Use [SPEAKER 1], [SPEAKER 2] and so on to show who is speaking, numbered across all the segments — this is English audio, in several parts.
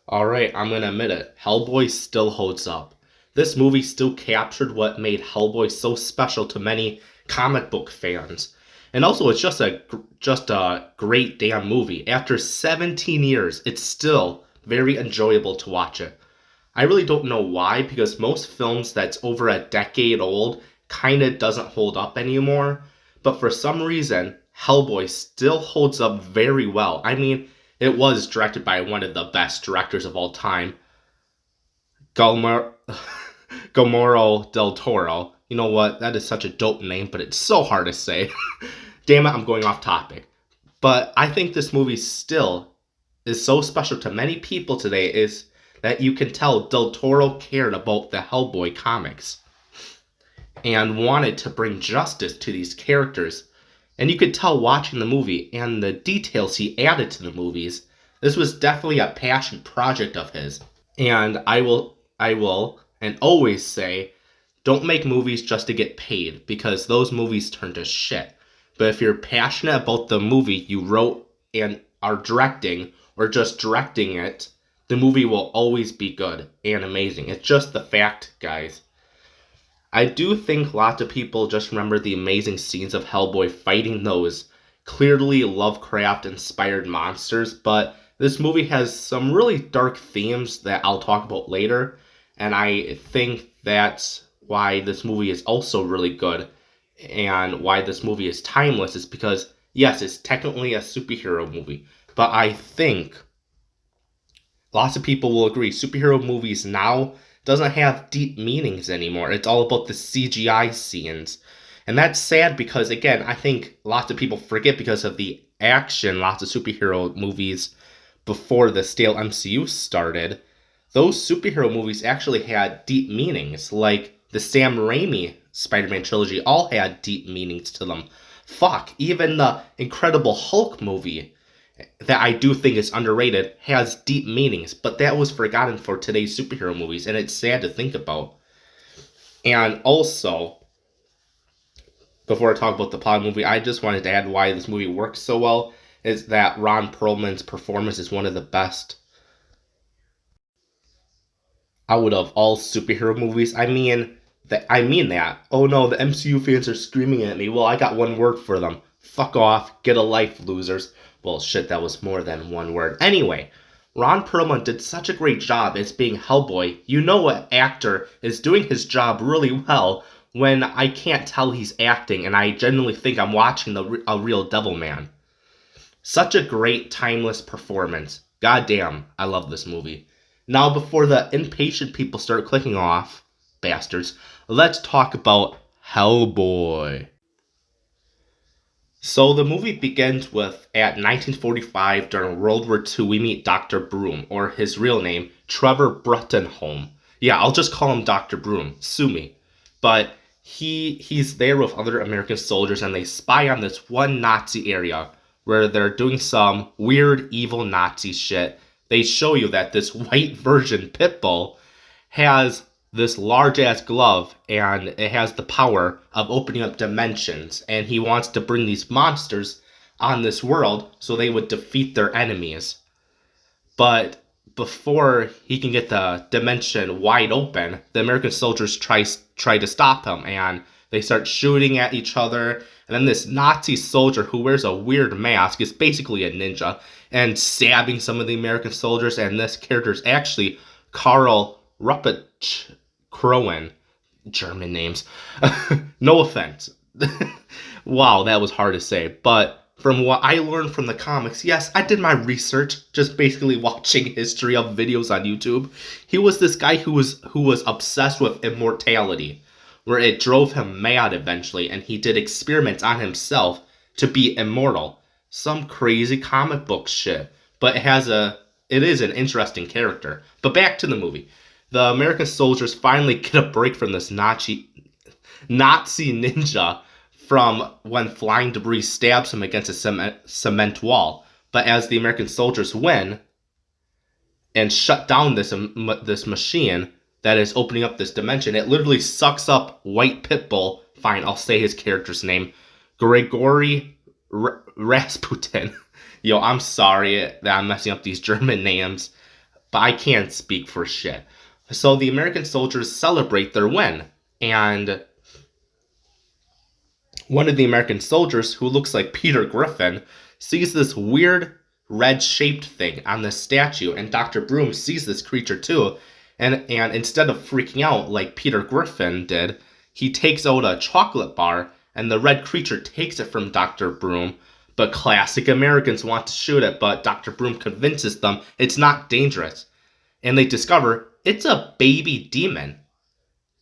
[SPEAKER 1] Alright, I'm gonna admit it. Hellboy still holds up. This movie still captured what made Hellboy so special to many comic book fans. And also, it's just a great damn movie. After 17 years, it's still very enjoyable to watch it. I really don't know why, because most films that's over a decade old kinda doesn't hold up anymore. But for some reason, Hellboy still holds up very well. I mean, it was directed by one of the best directors of all time, Guillermo, Guillermo del Toro. You know what? That is such a dope name, but it's so hard to say. Damn it, I'm going off topic. But I think this movie still is so special to many people today is that you can tell Del Toro cared about the Hellboy comics and wanted to bring justice to these characters. And you could tell watching the movie and the details he added to the movies. This was definitely a passion project of his. And I will, and always say, don't make movies just to get paid, because those movies turn to shit. But if you're passionate about the movie you wrote and are directing, or just directing it, the movie will always be good and amazing. It's just the fact, guys. I do think lots of people just remember the amazing scenes of Hellboy fighting those clearly Lovecraft-inspired monsters, but this movie has some really dark themes that I'll talk about later, and I think that's why this movie is also really good, and why this movie is timeless is because, yes, it's technically a superhero movie, but I think lots of people will agree superhero movies now doesn't have deep meanings anymore. It's all about the CGI scenes. And that's sad because, again, I think lots of people forget because of the action, lots of superhero movies before the stale MCU started. Those superhero movies actually had deep meanings. Like the Sam Raimi Spider-Man trilogy all had deep meanings to them. Fuck, even the Incredible Hulk movie that I do think is underrated has deep meanings, but that was forgotten for today's superhero movies, and it's sad to think about. And also, before I talk about the plot of the movie, I just wanted to add why this movie works so well, is that Ron Perlman's performance is one of the best out of all superhero movies. I mean that. Oh no, the MCU fans are screaming at me. Well, I got one word for them. Fuck off, get a life, losers. Well, shit, that was more than one word. Anyway, Ron Perlman did such a great job as being Hellboy. You know an actor is doing his job really well when I can't tell he's acting and I genuinely think I'm watching a real devil man. Such a great, timeless performance. Goddamn, I love this movie. Now, before the impatient people start clicking off, bastards, let's talk about Hellboy. So the movie begins with, at 1945, during World War II, we meet Dr. Broom, or his real name, Trevor Bruttenholm. Yeah, I'll just call him Dr. Broom. Sue me. But he's there with other American soldiers, and they spy on this one Nazi area where they're doing some weird, evil Nazi shit. They show you that this white version Pitbull has this large-ass glove, and it has the power of opening up dimensions, and he wants to bring these monsters on this world so they would defeat their enemies. But before he can get the dimension wide open, the American soldiers try to stop him, and they start shooting at each other, and then this Nazi soldier who wears a weird mask is basically a ninja, and stabbing some of the American soldiers, and this character is actually Karl Ruppach Crowan. German names. No offense. Wow, that was hard to say. But from what I learned from the comics, yes, I did my research, just basically watching history of videos on YouTube. He was this guy who was obsessed with immortality, where it drove him mad eventually, and he did experiments on himself to be immortal. Some crazy comic book shit. But it is an interesting character. But back to the movie. The American soldiers finally get a break from this Nazi ninja from when flying debris stabs him against a cement wall. But as the American soldiers win and shut down this machine that is opening up this dimension, it literally sucks up White Pitbull. Fine, I'll say his character's name. Grigory Rasputin. Yo, I'm sorry that I'm messing up these German names. but I can't speak for shit. So the American soldiers celebrate their win, and one of the American soldiers, who looks like Peter Griffin, sees this weird red-shaped thing on the statue, and Dr. Broom sees this creature too, and instead of freaking out like Peter Griffin did, he takes out a chocolate bar, and the red creature takes it from Dr. Broom, but classic Americans want to shoot it, but Dr. Broom convinces them it's not dangerous, and they discover it's a baby demon.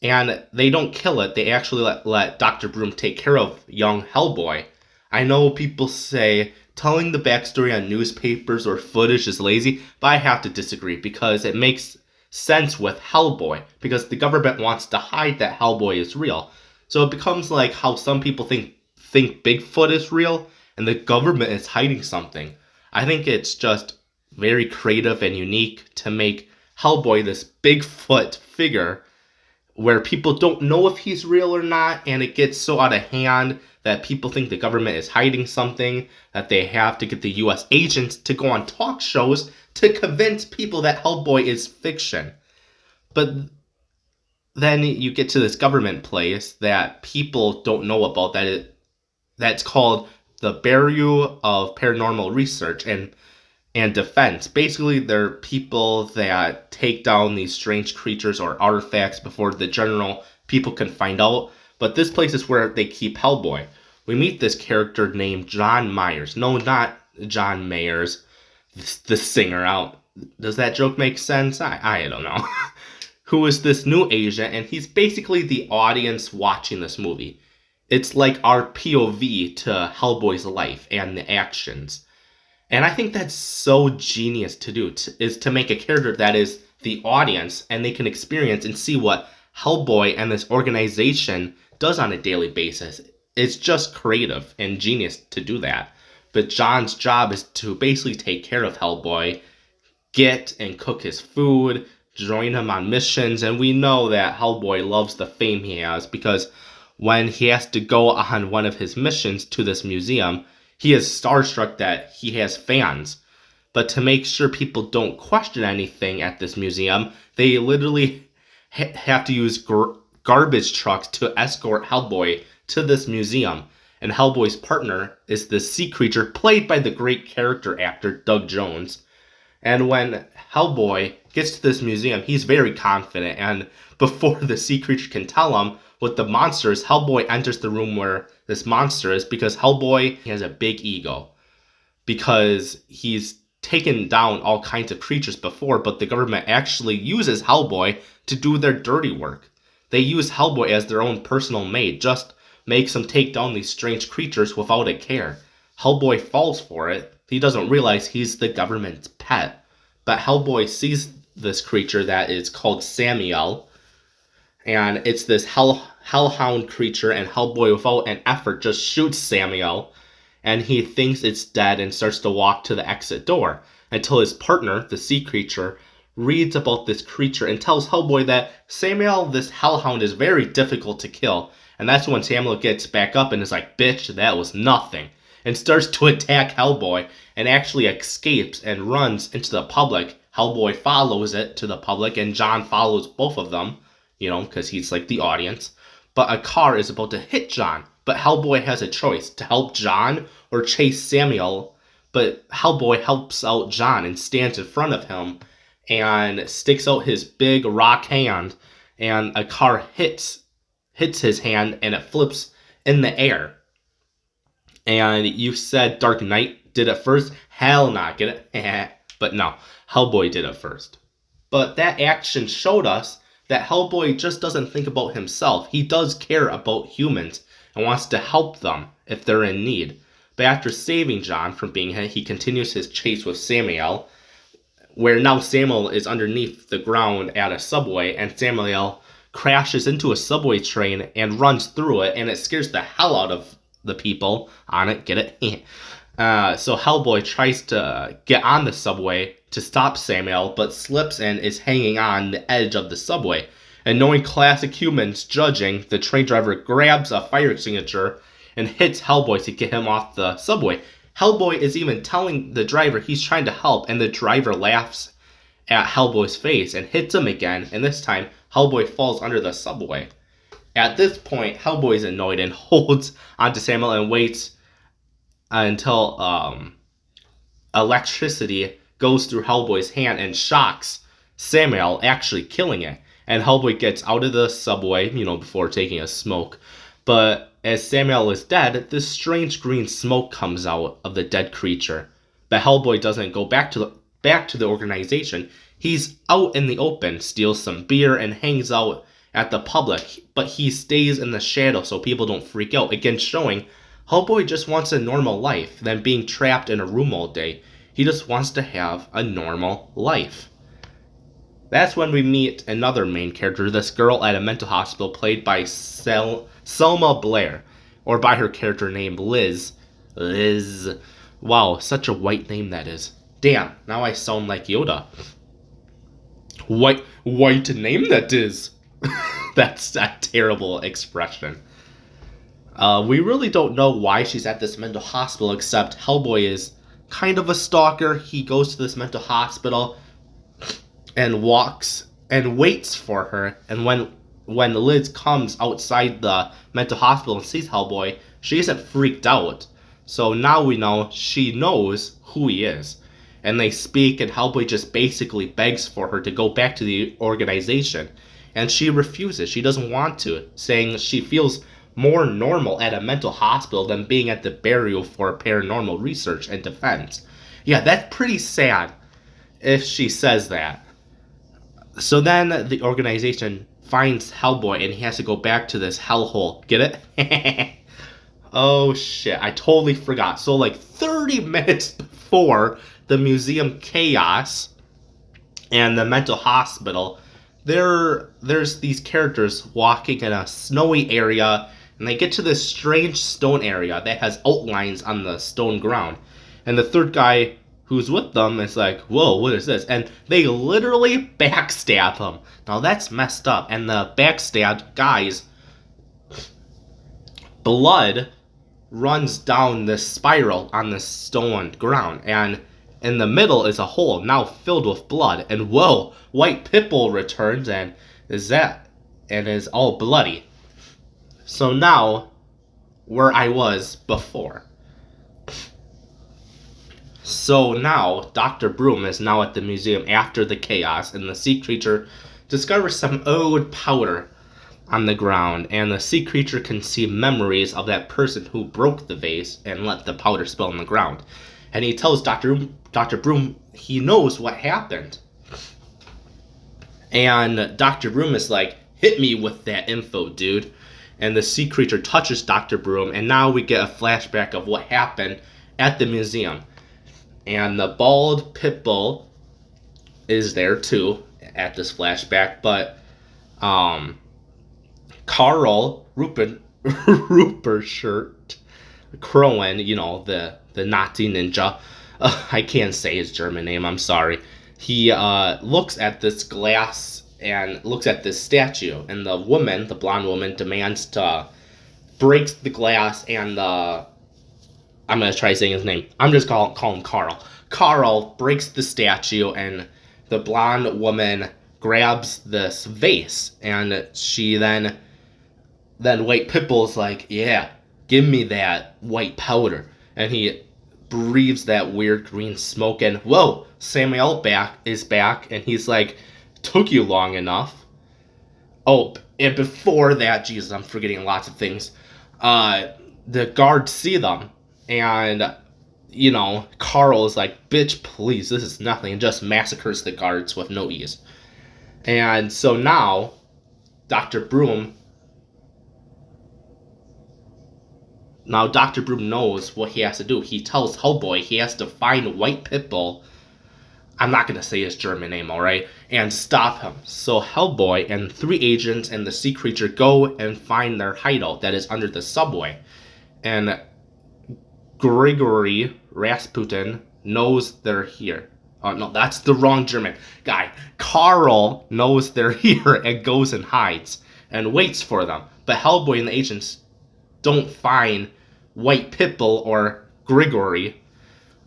[SPEAKER 1] And they don't kill it. They actually let Dr. Broom take care of young HellBoy. I know people say telling the backstory on newspapers or footage is lazy, but I have to disagree because it makes sense with HellBoy, because the government wants to hide that HellBoy is real. So it becomes like how some people think Bigfoot is real and the government is hiding something. I think it's just very creative and unique to make HellBoy this Bigfoot figure where people don't know if he's real or not, and it gets so out of hand that people think the government is hiding something, that they have to get the US agents to go on talk shows to convince people that HellBoy is fiction. But then you get to this government place that people don't know about, that's called the Bureau of Paranormal Research and Defense. Basically, they're people that take down these strange creatures or artifacts before the general people can find out. But this place is where they keep HellBoy. We meet this character named John Myers. No, not John Mayers, the singer out. Does that joke make sense? I don't know. Who is this new agent, and he's basically the audience watching this movie. It's like our POV to HellBoy's life and the actions. And I think that's so genius to do, is to make a character that is the audience, and they can experience and see what HellBoy and this organization does on a daily basis. It's just creative and genius to do that. But John's job is to basically take care of HellBoy, get and cook his food, join him on missions, and we know that HellBoy loves the fame he has, because when he has to go on one of his missions to this museum, he is starstruck that he has fans. But to make sure people don't question anything at this museum, they literally have to use garbage trucks to escort HellBoy to this museum. And HellBoy's partner is the sea creature played by the great character actor Doug Jones. And when HellBoy gets to this museum, he's very confident, and before the sea creature can tell him what the monster is, HellBoy enters the room where this monster is, because HellBoy has a big ego. Because he's taken down all kinds of creatures before, but the government actually uses HellBoy to do their dirty work. They use HellBoy as their own personal maid, just makes him take down these strange creatures without a care. HellBoy falls for it. He doesn't realize he's the government's pet. But HellBoy sees this creature that is called Samuel, and it's this hellhound creature, and HellBoy, without an effort, just shoots Samuel, and he thinks it's dead and starts to walk to the exit door, until his partner, the sea creature, reads about this creature and tells HellBoy that Samuel, this hellhound, is very difficult to kill. And that's when Samuel gets back up and is like, "Bitch, that was nothing," and starts to attack HellBoy, and actually escapes and runs into the public. HellBoy follows it to the public, and John follows both of them, because he's like the audience. But a car is about to hit John, but HellBoy has a choice to help John or chase Samuel. But HellBoy helps out John and stands in front of him and sticks out his big rock hand, and a car hits his hand, and it flips in the air. And you said Dark Knight did it first? Hell nah, get it? But no, HellBoy did it first. But that action showed us that HellBoy just doesn't think about himself. He does care about humans and wants to help them if they're in need. But after saving John from being hit, he continues his chase with Samuel, where now Samuel is underneath the ground at a subway, and Samuel crashes into a subway train and runs through it, and it scares the hell out of the people on it. Get it? So HellBoy tries to get on the subway to stop Samuel, but slips and is hanging on the edge of the subway. And knowing classic humans judging, the train driver grabs a fire extinguisher and hits HellBoy to get him off the subway. HellBoy is even telling the driver he's trying to help, and the driver laughs at Hellboy's face and hits him again, and this time Hellboy falls under the subway. At this point, Hellboy's annoyed and holds onto Samuel and waits until electricity goes through Hellboy's hand and shocks Samuel, actually killing it. And Hellboy gets out of the subway, before taking a smoke. But as Samuel is dead, this strange green smoke comes out of the dead creature. But Hellboy doesn't go back to the organization. He's out in the open, steals some beer, and hangs out at the public. But he stays in the shadow so people don't freak out. Again, showing Hellboy just wants a normal life than being trapped in a room all day. He just wants to have a normal life. That's when we meet another main character, this girl at a mental hospital played by Selma Blair, or by her character name Liz. Liz. Wow, such a white name that is. Damn, now I sound like Yoda. White name that is. That's a terrible expression. We really don't know why she's at this mental hospital, except Hellboy is kind of a stalker. He goes to this mental hospital and walks and waits for her. And when Liz comes outside the mental hospital and sees Hellboy, she isn't freaked out. So now we know she knows who he is. And they speak, and Hellboy just basically begs for her to go back to the organization. And she refuses. She doesn't want to, saying she feels more normal at a mental hospital than being at the burial for paranormal research and defense. Yeah, that's pretty sad if she says that. So then the organization finds Hellboy and he has to go back to this hellhole. Get it? Oh shit, I totally forgot. So like 30 minutes before the museum chaos and the mental hospital, there's these characters walking in a snowy area, and they get to this strange stone area that has outlines on the stone ground. And the third guy who's with them is like, whoa, what is this? And they literally backstab him. Now that's messed up. And the backstabbed guy's blood runs down this spiral on the stone ground. And in the middle is a hole now filled with blood. And whoa, White Pitbull returns and is all bloody. So now, where I was before. So now, Dr. Broom is now at the museum after the chaos, and the sea creature discovers some old powder on the ground, and the sea creature can see memories of that person who broke the vase and let the powder spill on the ground. And he tells Dr. Broom he knows what happened. And Dr. Broom is like, hit me with that info, dude. And the sea creature touches Dr. Broom, and now we get a flashback of what happened at the museum. And the bald pit bull is there too at this flashback, but Carl Rupert Crowan, the Nazi ninja, I can't say his German name, I'm sorry. He looks at this glass and looks at this statue, and the blonde woman, demands to break the glass, and I'm going to try saying his name. I'm just call him Carl. Carl breaks the statue, and the blonde woman grabs this vase, and she then White Pitbull's like, yeah, give me that white powder. And he breathes that weird green smoke, and whoa, Samuel is back, and he's like, took you long enough. Oh, and before that, Jesus, I'm forgetting lots of things. The guards see them, and, Carl is like, bitch, please, this is nothing, and just massacres the guards with no ease. And so now, Dr. Broom knows what he has to do. He tells Hellboy he has to find White Pitbull, I'm not going to say his German name, alright, and stop him. So Hellboy and 3 agents and the sea creature go and find their hideout that is under the subway. And Grigory Rasputin knows they're here. Oh, no, that's the wrong German guy. Carl knows they're here and goes and hides and waits for them. But Hellboy and the agents don't find White Pitbull or Grigory.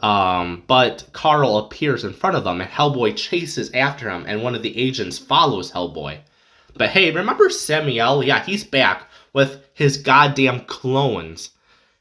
[SPEAKER 1] But Carl appears in front of them, and Hellboy chases after him, and one of the agents follows Hellboy. But hey, remember Samuel? Yeah, he's back with his goddamn clones.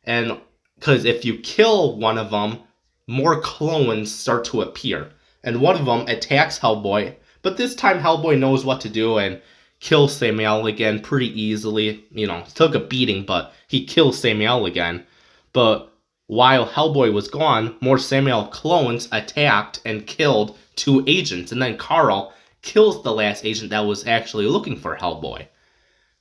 [SPEAKER 1] And because if you kill one of them, more clones start to appear. And one of them attacks Hellboy, but this time Hellboy knows what to do and kills Samuel again pretty easily. You know, took a beating, but he kills Samuel again. But while Hellboy was gone, more Samuel clones attacked and killed 2 agents, and then Carl kills the last agent that was actually looking for Hellboy.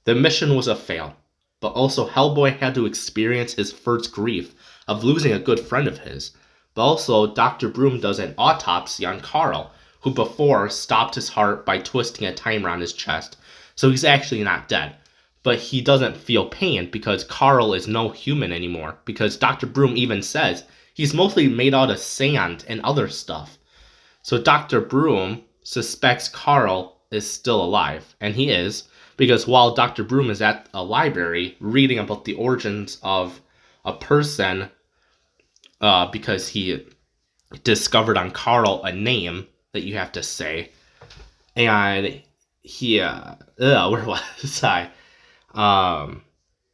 [SPEAKER 1] The mission was a fail, but also Hellboy had to experience his first grief of losing a good friend of his. But also, Dr. Broom does an autopsy on Carl, who before stopped his heart by twisting a timer on his chest, so he's actually not dead. But he doesn't feel pain because Carl is no human anymore, because Dr. Broom even says he's mostly made out of sand and other stuff. So Dr. Broom suspects Carl is still alive, and he is, because while Dr. Broom is at a library reading about the origins of a person, because he discovered on Carl a name that you have to say, and he, where was I?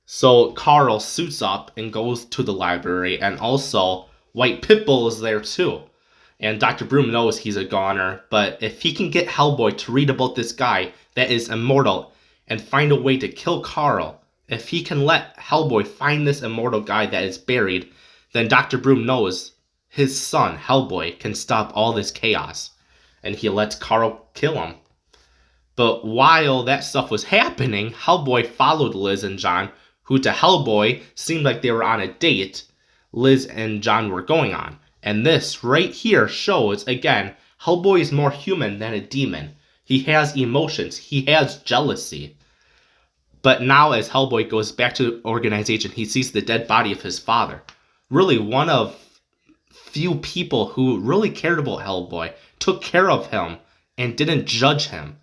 [SPEAKER 1] So Carl suits up and goes to the library, and also White Pitbull is there too. And Dr. Broom knows he's a goner, but if he can get Hellboy to read about this guy that is immortal and find a way to kill Carl, if he can let Hellboy find this immortal guy that is buried, then Dr. Broom knows his son, Hellboy, can stop all this chaos. And he lets Carl kill him. But while that stuff was happening, Hellboy followed Liz and John, who to Hellboy seemed like they were on a date Liz and John were going on. And this right here shows, again, Hellboy is more human than a demon. He has emotions. He has jealousy. But now as Hellboy goes back to the organization, he sees the dead body of his father. Really one of few people who really cared about Hellboy, took care of him, and didn't judge him.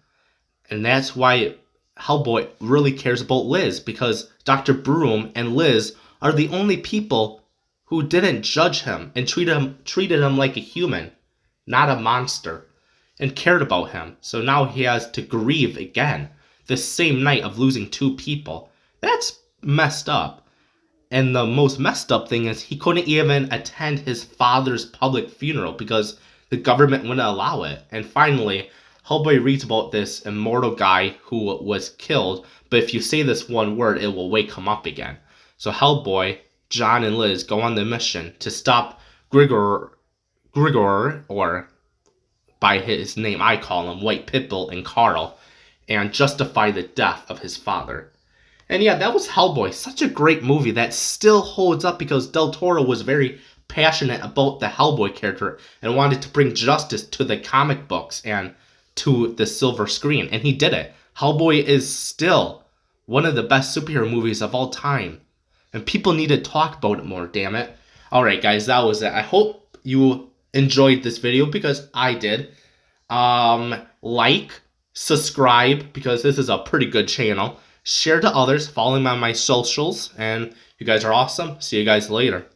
[SPEAKER 1] And that's why Hellboy really cares about Liz, because Dr. Broom and Liz are the only people who didn't judge him and treated him like a human, not a monster, and cared about him. So now he has to grieve again, the same night of losing 2 people. That's messed up. And the most messed up thing is he couldn't even attend his father's public funeral because the government wouldn't allow it. And finally, Hellboy reads about this immortal guy who was killed, but if you say this one word, it will wake him up again. So Hellboy, John, and Liz go on the mission to stop Grigor, or by his name I call him, White Pitbull, and Carl, and justify the death of his father. And yeah, that was Hellboy. Such a great movie that still holds up because Del Toro was very passionate about the Hellboy character and wanted to bring justice to the comic books and to the silver screen. And he did it. Hellboy is still one of the best superhero movies of all time. And people need to talk about it more, damn it. Alright guys, that was it. I hope you enjoyed this video because I did. Like, subscribe, because this is a pretty good channel. Share to others, follow me on my socials, and you guys are awesome. See you guys later.